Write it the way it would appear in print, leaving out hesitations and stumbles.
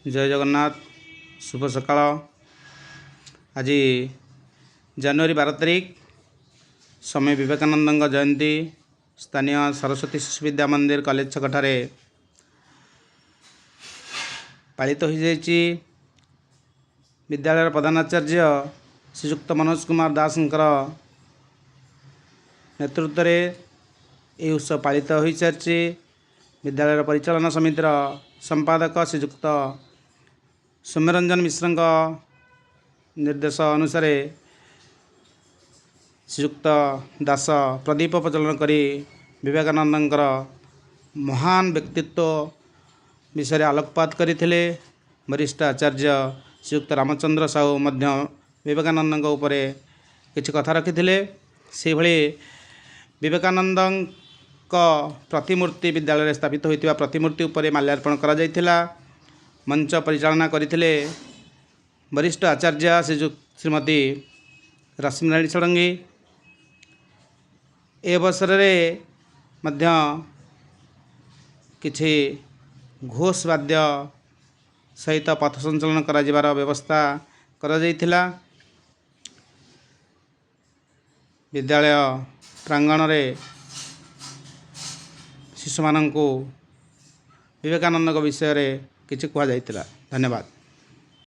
जय जगन्नाथ। शुभ सकाळ। आज जनवरी 12 तारिख स्वामी विवेकानंद जयंती स्थानीय सरस्वती शिशु विद्या मंदिर कॉलेज छकठारे पालित हो जाइए। विद्यालय प्रधानाचार्य श्रीयुक्त मनोज कुमार दास नेतृत्व में यह उत्सव पालित हो सारी। विद्यालय परिचालन समितिर संपादक श्रीयुक्त सौम्यरंजन मिश्र निर्देश अनुसार श्रीयुक्त दास प्रदीप प्रज्वलन करी विवेकानंद महान व्यक्तित्व विषय आलोकपात करते। वरिष्ठ आचार्य श्रीयुक्त रामचंद्र साहू मध्य विवेकानंद उपर किसी कथा रखिते। से भली विवेकानंद प्रतिमूर्ति विद्यालय स्थापित होता प्रतिमूर्ति उपर माल्यार्पण करा जायथिला। मंच परिचालना करथिले वरिष्ठ आचार्य श्रीमती रश्मिराणी षडंगी। ए अवसर मध्य किछि घोष वाद्य सहित पथ संचलन कर व्यवस्था करा जायथिला। विद्यालय प्रांगण रे शिशु माननकु विवेकानंद विषय रे किछि कहा जायथिला। धन्यवाद।